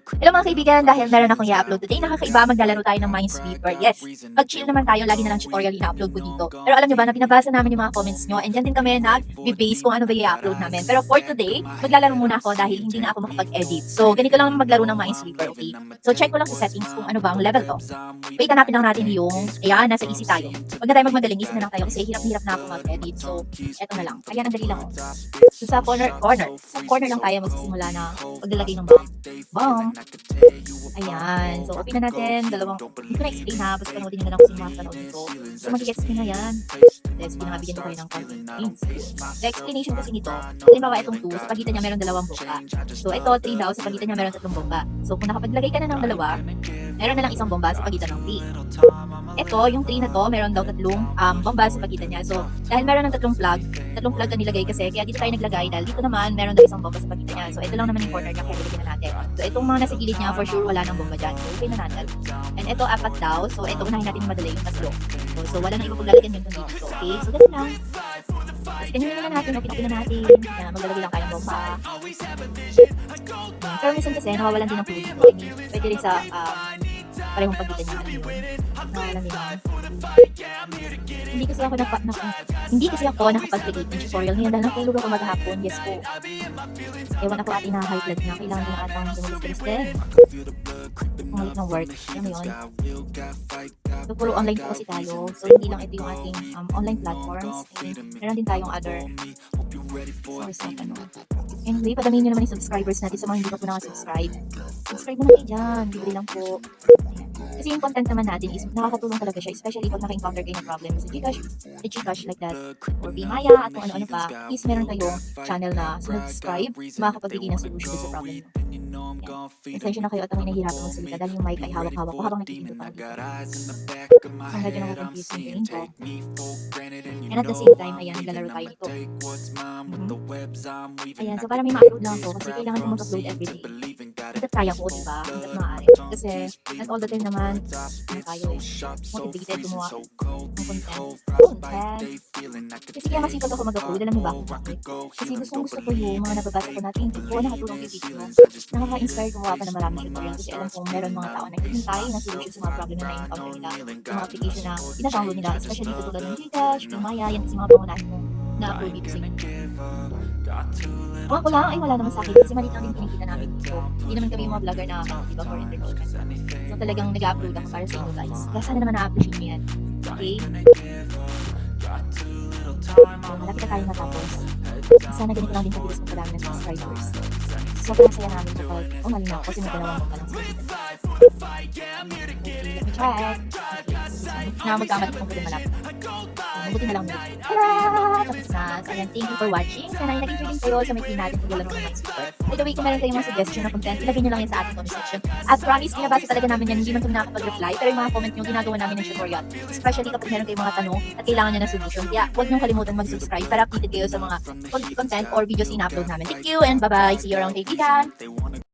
Hello mga kaibigan, dahil meron akong i-upload today, nakakaiba, maglalaro tayo ng Minesweeper. Yes, pag-chill naman tayo, lagi na lang tutorial i-upload ko dito. Pero alam nyo ba na binabasa namin yung mga comments nyo and dyan din kami nag-base kung ano ba i-upload namin. Pero for today, maglalaro muna ako dahil hindi na ako makapag-edit. So, ganito lang maglaro ng Minesweeper, okay? So, check ko lang sa settings kung ano ba ang level to. Wait, hanapin lang natin yung, ayan, nasa easy tayo. Huwag na tayo magmadaling, easy na lang tayo kasi hirap-hirap na ako mag-edit. So, eto na lang. Ayan, ang dali lang. So, sa corner lang tayo magsisimula na paglalagay ng bomb. Ayan. So, open na natin. Hindi ko na-explain ha. Basta panoodin nyo na lang kung sino mga panood nito. So, mag-guess nyo na yan. Let's pinakabigyan ko kayo ng content hints. The explanation kasi nito, halimbawa itong 2, sa pagitan niya meron 2 bomba. So, ito 3 daw, sa pagitan niya meron 3 bomba. So, kung nakapaglagay ka na ng 2, meron na lang 1 bomba sa pagitan ng 3. Ito, yung 3 na to, meron daw 3 bomba sa pagitan niya. So, dahil meron ng 3 flag na nilagay kasi, kaya dito tayo naglagay dahil dito naman meron daw 1 bomba sa pagitan niya. So, ito lang naman yung corner niya, kaya nilagay na natin. So, itong mga nasa gilid niya, for sure, wala nang bomba dyan. So, okay na natin. And ito, 4 daw. So, ito, unahin natin yung madali, yung 3. So, wala nang ipaglalagyan yung dito. Okay? So, ganun lang. Tapos, ganyan na natin, open na natin. Yan, maglalagay lang kayong bomba. Pero minsan kasi, nawawalan din ng fluid. I mean, pwede rin sa, parehong pagitan niya. Nawawalan din ng hindi kasi ako nakapag-create ng tutorial ngayon dahil natulog ako maghapon. Yes po. Ewan ako ating na-high blood na. Kailangan din atang dumulis din. Pumalit ng work. Alam mo yun? So, puro online po kasi tayo. So, hindi lang ito yung ating online platforms. And meron din tayong other source na ano. Anyway, padamihin nyo naman yung subscribers natin sa mga hindi pa po nakasubscribe. Subscribe na kayo dyan. Libre lang po. Kasi yung content naman natin is nakakatulong talaga siya, especially pag naka-encounter kayo ng problem sa Gcash like that, or Maya at kung ano-ano pa, is meron kayong channel na subscribe, makakapagbigay ng solution sa problem mo. Pasensya na kayo at ako'y nahihirapan magsalita dahil yung mic ay hawak-hawak ko habang nagtitinto pa dito. So, medyo nakaka-confuse yung tingin ko. And at the same time, ayan, naglalaro tayo nito. Ayan, so para may ma-upload lang ako kasi kailangan ko mag-upload everyday. Try ako, diba? Hanggat maaari. Kasi, not all the time naman, tayo motivated gumawa ng content. Kasi kaya masipag ako mag-upload, alam mo ba? Kasi gusto ko yung mga nababasa ko natin, ko nakatulong yung video. Nakaka-inspire gumawa pa ng maraming tutorial kasi alam kong meron mga tao na hintay ng solution sa mga problem na na-encounter nila. Yung mga application na ina-download nila, especially katulad ng Gcash, Maya, yan kasi mga pangunahin mo na-upload dito sa inyo. Ako lang, ay wala naman sa akin kasi maliit lang din kinikita namin. So, hindi naman kami yung mga vlogger na, diba, for entertainment. So, talagang nag-upload ako para sa inyo guys. Kaya sana naman na-appreciate nyo yan. Okay? Malapit na tayo matapos. Sana ganito lang din kabilis magpadami ng subscribers. Sobrang saya namin kapag, mali na ako kasi may 2 bomba lang sa dito. Let me check. Na magkamat kung pwede malapit. Mabuti na lang mo. Tada! Tapos na. So, ayan, thank you for watching. Sana nag-enjoy din kayo sa may natin paglalaro ng Minesweeper. By the way, kung meron kayong mga suggestion na content, ilagay nyo lang yan sa ating comment section. At promise, binabasa talaga namin yan. Hindi man kami nakakapag-reply, pero yung mga comment nyo, ginagawa namin ng tutorial. Especially kapag meron kayong mga tanong at kailangan nyo ng solution. Kaya, huwag nyo kalimutan mag-subscribe para updated kayo sa mga content or videos in-upload namin. Thank you and bye-bye. See you around, kaibigan!